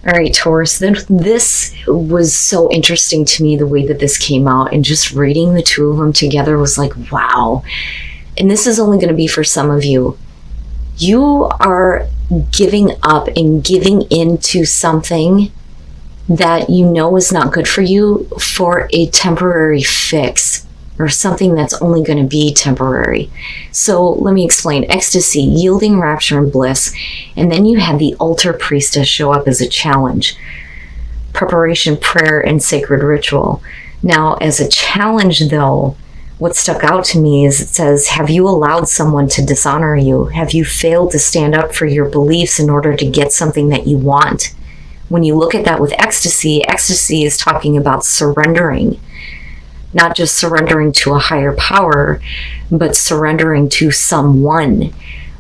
All right, Taurus, this was so interesting to me, the way that this came out, and just reading the two of them together was like, wow. And this is only going to be for some of you. You are giving up and giving into something that you know is not good for you for a temporary fix, or something that's only going to be temporary. So let me explain. Ecstasy, yielding, rapture, and bliss. And then you had the altar priestess show up as a challenge. Preparation, prayer, and sacred ritual. Now, as a challenge, though, what stuck out to me is it says, have you allowed someone to dishonor you? Have you failed to stand up for your beliefs in order to get something that you want? When you look at that with ecstasy, ecstasy is talking about surrendering. Not just surrendering to a higher power, but surrendering to someone,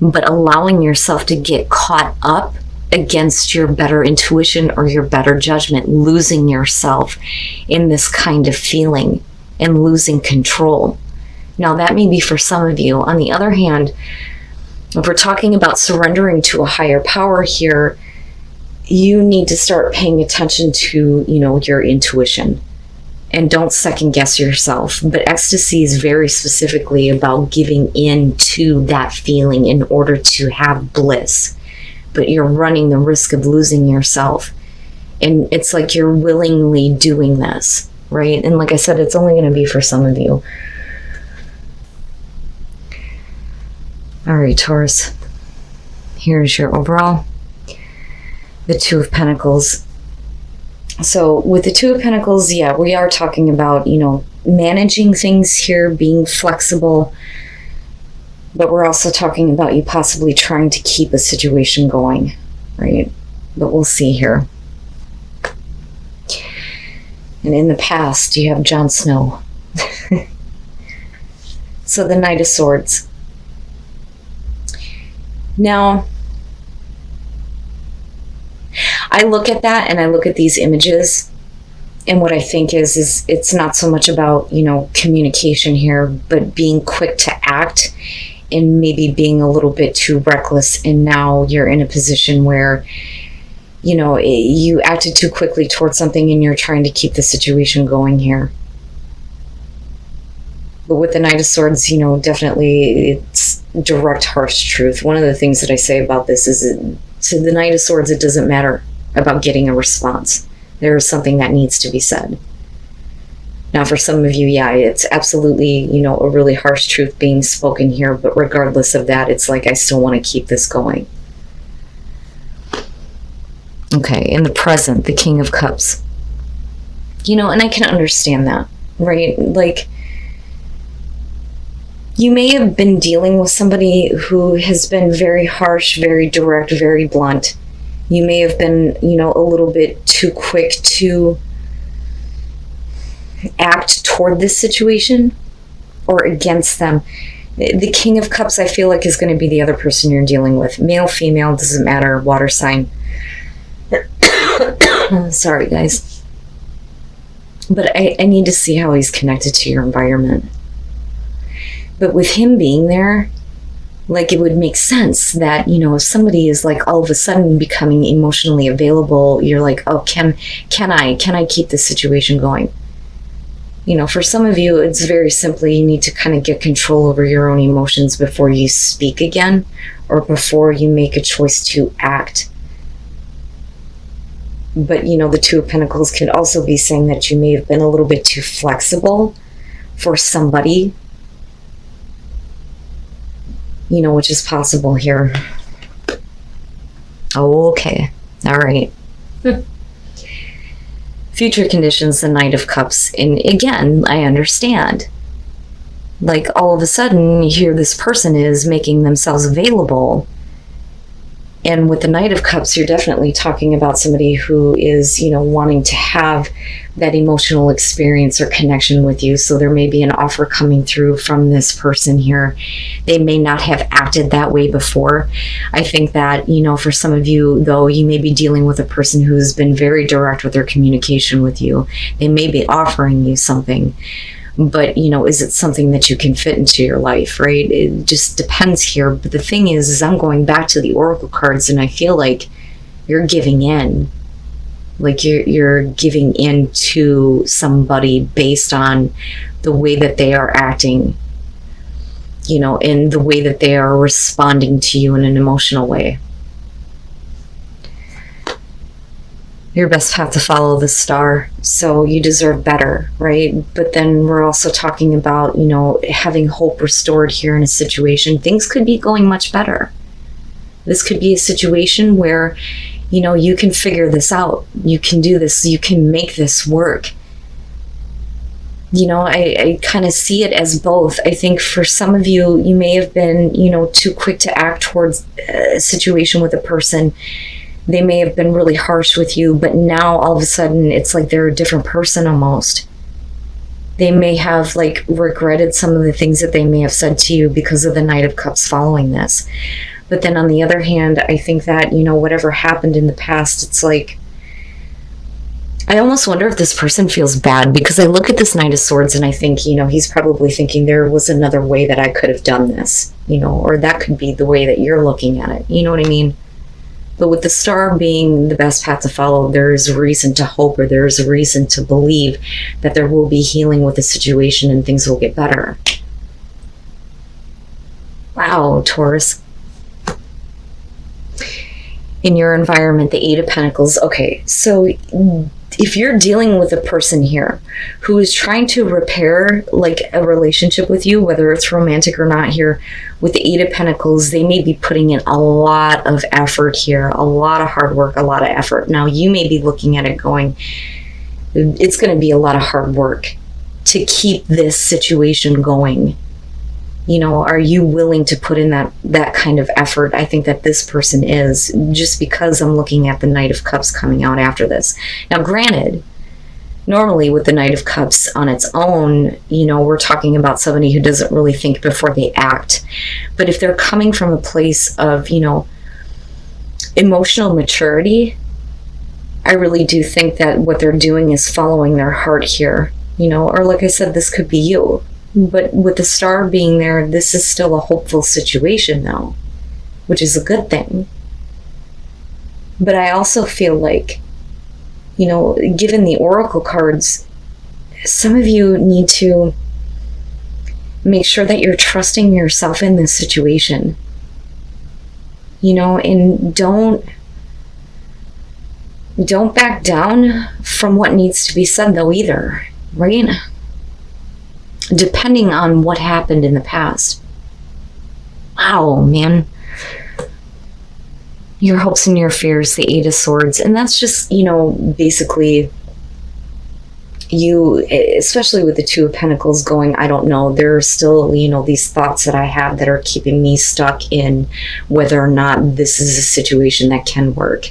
but allowing yourself to get caught up against your better intuition or your better judgment, losing yourself in this kind of feeling and losing control. Now, that may be for some of you. On the other hand, if we're talking about surrendering to a higher power here, you need to start paying attention to, your intuition. And don't second guess yourself. But ecstasy is very specifically about giving in to that feeling in order to have bliss. But you're running the risk of losing yourself. And it's like you're willingly doing this, right? And like I said, it's only going to be for some of you. All right, Taurus. Here's your overall. The Two of Pentacles. So with the Two of Pentacles, yeah, we are talking about, managing things here, being flexible. But we're also talking about you possibly trying to keep a situation going, right? But we'll see here. And in the past, you have Jon Snow. So the Knight of Swords. Now, I look at that and I look at these images, and what I think is it's not so much about, communication here, but being quick to act and maybe being a little bit too reckless. And now you're in a position where, you acted too quickly towards something and you're trying to keep the situation going here. But with the Knight of Swords, definitely it's direct, harsh truth. One of the things that I say about this is to the Knight of Swords, it doesn't matter about getting a response. There is something that needs to be said. Now, for some of you, yeah, it's absolutely, a really harsh truth being spoken here, but regardless of that, it's like I still want to keep this going. Okay, in the present, the King of Cups. And I can understand that, right? Like, you may have been dealing with somebody who has been very harsh, very direct, very blunt. You may have been, a little bit too quick to act toward this situation or against them. The King of Cups, I feel like, is going to be the other person you're dealing with. Male, female, doesn't matter, water sign. Sorry, guys. But I need to see how he's connected to your environment. But with him being there, like, it would make sense that, if somebody is like all of a sudden becoming emotionally available, you're like, oh, can I keep this situation going? For some of you, it's very simply, you need to kind of get control over your own emotions before you speak again, or before you make a choice to act. But, the Two of Pentacles could also be saying that you may have been a little bit too flexible for somebody, which is possible here. Oh, okay. All right. Future conditions, the Knight of Cups. And again, I understand. Like, all of a sudden, here this person is making themselves available. And with the Knight of Cups, you're definitely talking about somebody who is, wanting to have that emotional experience or connection with you. So there may be an offer coming through from this person here. They may not have acted that way before. I think that, for some of you, though, you may be dealing with a person who has been very direct with their communication with you. They may be offering you something. But, is it something that you can fit into your life, right? It just depends here. But the thing is I'm going back to the Oracle cards, and I feel like you're giving in. Like you're giving in to somebody based on the way that they are acting, in the way that they are responding to you in an emotional way. Your best path to follow the star, so you deserve better, right? But then we're also talking about, having hope restored here in a situation. Things could be going much better. This could be a situation where, you can figure this out. You can do this. You can make this work. I kind of see it as both. I think for some of you, you may have been, too quick to act towards a situation with a person. They may have been really harsh with you, but now all of a sudden it's like they're a different person almost. They may have regretted some of the things that they may have said to you because of the Knight of Cups following this. But then on the other hand, I think that, whatever happened in the past, it's like, I almost wonder if this person feels bad, because I look at this Knight of Swords and I think, he's probably thinking there was another way that I could have done this, or that could be the way that you're looking at it. You know what I mean? But with the star being the best path to follow, there is a reason to hope, or there is a reason to believe that there will be healing with the situation and things will get better. Wow, Taurus. In your environment, the Eight of Pentacles. Okay, so if you're dealing with a person here who is trying to repair a relationship with you, whether it's romantic or not, here with the Eight of Pentacles, they may be putting in a lot of effort here, a lot of hard work, a lot of effort. Now you may be looking at it going, it's going to be a lot of hard work to keep this situation going. Are you willing to put in that kind of effort? I think that this person is, just because I'm looking at the Knight of Cups coming out after this. Now, granted, normally with the Knight of Cups on its own, we're talking about somebody who doesn't really think before they act. But if they're coming from a place of, emotional maturity, I really do think that what they're doing is following their heart here, or like I said, this could be you. But with the star being there, this is still a hopeful situation though, which is a good thing. But I also feel like, given the oracle cards, some of you need to make sure that you're trusting yourself in this situation. And don't back down from what needs to be said though either, right? Depending on what happened in the past. Wow, man. Your hopes and your fears, the Eight of Swords. And that's just, basically you, especially with the Two of Pentacles going, I don't know, there are still, these thoughts that I have that are keeping me stuck in whether or not this is a situation that can work.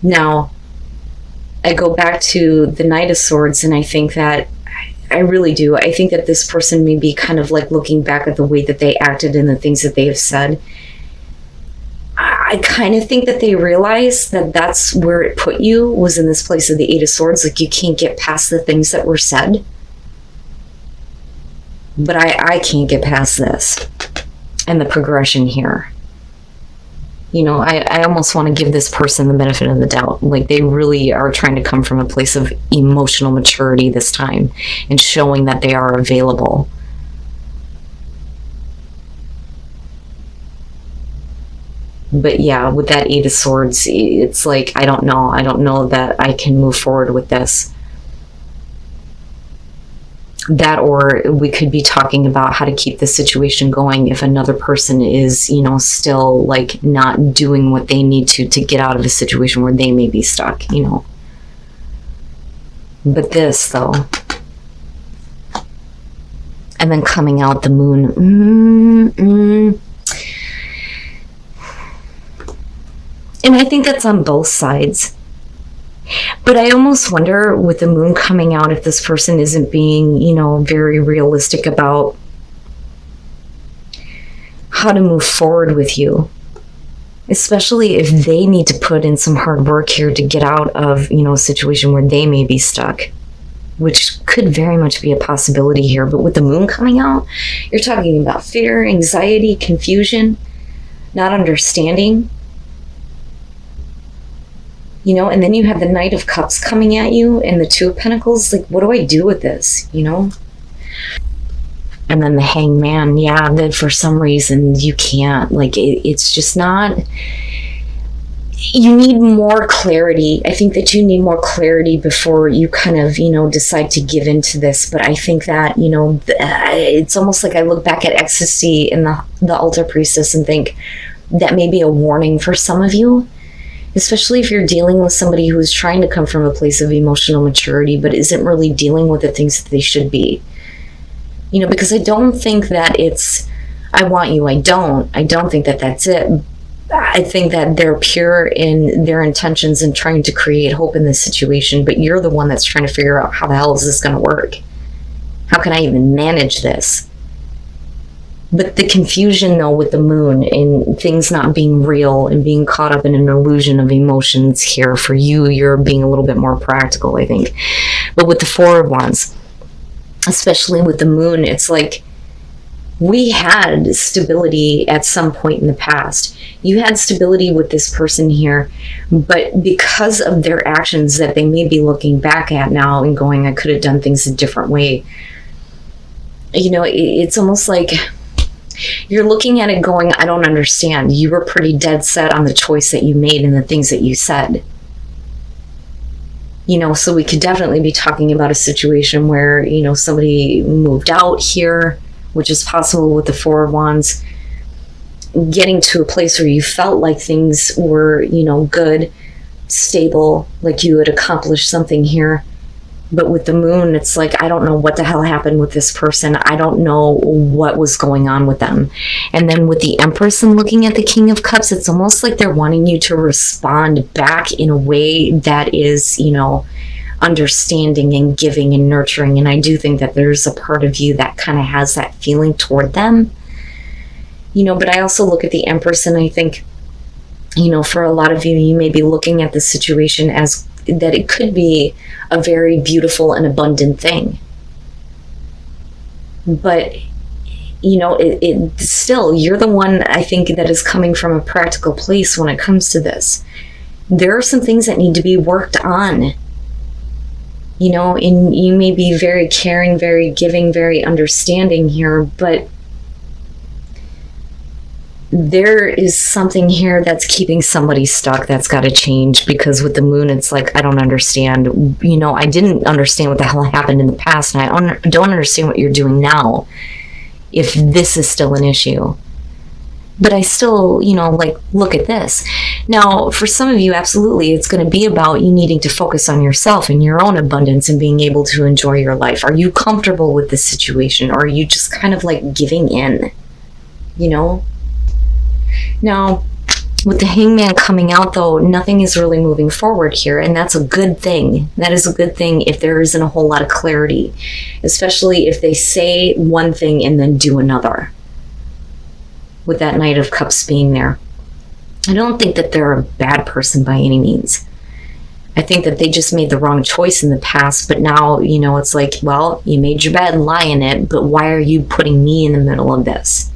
Now, I go back to the Knight of Swords, and I think that I really do. I think that this person may be kind of looking back at the way that they acted and the things that they have said. I kind of think that they realize that that's where it put you, was in this place of the Eight of Swords. You can't get past the things that were said. But I can't get past this and the progression here. I almost want to give this person the benefit of the doubt. They really are trying to come from a place of emotional maturity this time and showing that they are available. But yeah, with that Eight of Swords, it's I don't know that I can move forward with this. That, or we could be talking about how to keep the situation going if another person is, still not doing what they need to get out of a situation where they may be stuck, But this, though, and then coming out the moon, and I think that's on both sides. But I almost wonder, with the moon coming out, if this person isn't being, very realistic about how to move forward with you. Especially if they need to put in some hard work here to get out of, a situation where they may be stuck. Which could very much be a possibility here. But with the moon coming out, you're talking about fear, anxiety, confusion. not understanding. You know, and then you have the Knight of Cups coming at you and the Two of Pentacles. Like, what do I do with this? You know? And then the Hangman. Yeah, that for some reason you can't. Like, it's just not... You need more clarity. I think that you need more clarity before you kind of, you know, decide to give into this. But I think that, you know, it's almost like I look back at ecstasy in the Altar Priestess and think that may be a warning for some of you. Especially if you're dealing with somebody who's trying to come from a place of emotional maturity, but isn't really dealing with the things that they should be. You know, because I don't think that it's, I want you, I don't think that that's it. I think that they're pure in their intentions and trying to create hope in this situation, but you're the one that's trying to figure out how the hell is this going to work? How can I even manage this? But the confusion, though, with the Moon and things not being real and being caught up in an illusion of emotions here, for you, you're being a little bit more practical, I think. But with the Four of Wands, especially with the Moon, it's like we had stability at some point in the past. You had stability with this person here, but because of their actions that they may be looking back at now and going, I could have done things a different way. You know, it's almost like... You're looking at it going, I don't understand. You were pretty dead set on the choice that you made and the things that you said. You know, so we could definitely be talking about a situation where, you know, somebody moved out here, which is possible with the Four of Wands. Getting to a place where you felt like things were, you know, good, stable, like you had accomplished something here. But with the Moon, it's like, I don't know what the hell happened with this person. I don't know what was going on with them. And then with the Empress and looking at the King of Cups, it's almost like they're wanting you to respond back in a way that is, you know, understanding and giving and nurturing. And I do think that there's a part of you that kind of has that feeling toward them. You know, but I also look at the Empress and I think, you know, for a lot of you, you may be looking at the situation as that it could be a very beautiful and abundant thing. But, you know, it still, you're the one, I think, that is coming from a practical place when it comes to this. There are some things that need to be worked on. You know, and you may be very caring, very giving, very understanding here, but there is something here that's keeping somebody stuck that's got to change, because with the Moon, it's like, I don't understand. You know, I didn't understand what the hell happened in the past, and I don't understand what you're doing now if this is still an issue. But I still, you know, like, look at this. Now, for some of you, absolutely, it's going to be about you needing to focus on yourself and your own abundance and being able to enjoy your life. Are you comfortable with this situation, or are you just kind of like giving in, you know? Now, with the Hangman coming out, though, nothing is really moving forward here, and that's a good thing. That is a good thing if there isn't a whole lot of clarity, especially if they say one thing and then do another. With that Knight of Cups being there, I don't think that they're a bad person by any means. I think that they just made the wrong choice in the past, but now, you know, it's like, well, you made your bed and lie in it, but why are you putting me in the middle of this?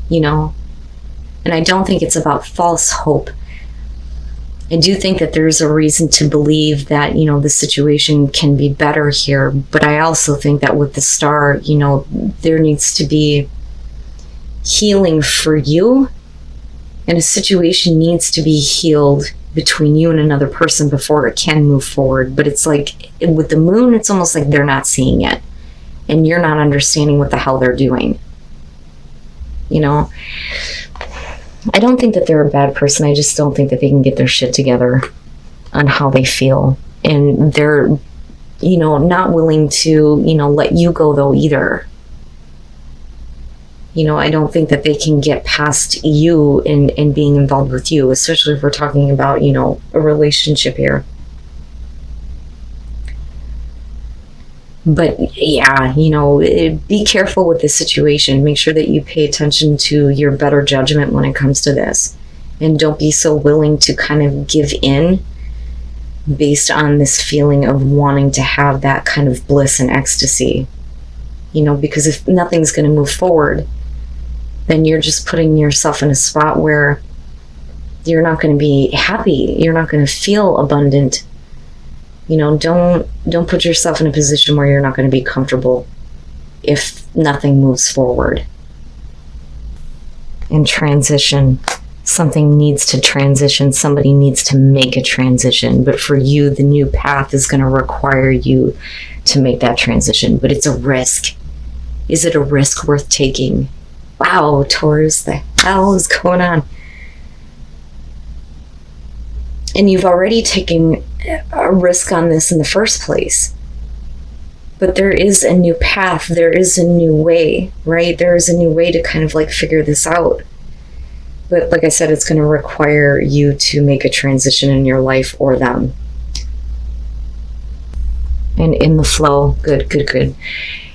You know? And I don't think it's about false hope. I do think that there's a reason to believe that, you know, the situation can be better here. But I also think that with the Star, you know, there needs to be healing for you. And a situation needs to be healed between you and another person before it can move forward. But it's like, with the Moon, it's almost like they're not seeing it. And you're not understanding what the hell they're doing. You know? I don't think that they're a bad person. I just don't think that they can get their shit together on how they feel. And they're, you know, not willing to, you know, let you go, though, either. You know, I don't think that they can get past you and being involved with you, especially if we're talking about, you know, a relationship here. But yeah, you know, be careful with this situation. Make sure that you pay attention to your better judgment when it comes to this. And don't be so willing to kind of give in based on this feeling of wanting to have that kind of bliss and ecstasy. You know, because if nothing's going to move forward, then you're just putting yourself in a spot where you're not going to be happy. You're not going to feel abundant. You know, don't put yourself in a position where you're not going to be comfortable if nothing moves forward. In transition, something needs to transition. Somebody needs to make a transition. But for you, the new path is going to require you to make that transition. But it's a risk. Is it a risk worth taking? Wow, Taurus, the hell is going on? And you've already taken a risk on this in the first place. But there is a new path. There is a new way, right? There is a new way to kind of like figure this out. But like I said, it's going to require you to make a transition in your life or them. And in the flow, good.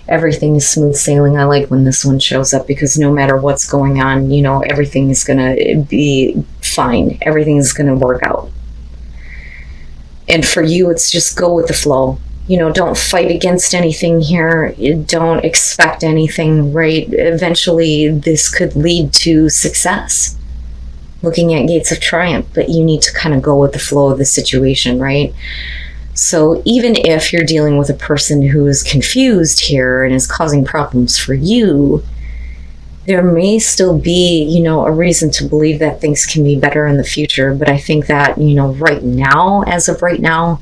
Everything is smooth sailing. I like when this one shows up because no matter what's going on, you know, everything is going to be fine. Everything is going to work out. And for you, it's just go with the flow. You know, don't fight against anything here. Don't expect anything, right? Eventually, this could lead to success. Looking at gates of triumph, but you need to kind of go with the flow of the situation, right? So even if you're dealing with a person who is confused here and is causing problems for you, there may still be, you know, a reason to believe that things can be better in the future. But I think that, you know, right now, as of right now,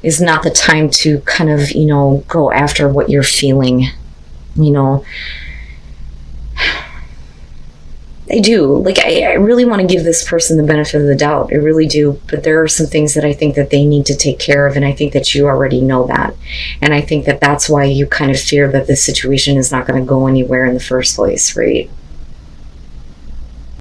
is not the time to kind of, you know, go after what you're feeling, you know. I do. Like, I really want to give this person the benefit of the doubt. I really do. But there are some things that I think that they need to take care of. And I think that you already know that. And I think that that's why you kind of fear that this situation is not going to go anywhere in the first place, right?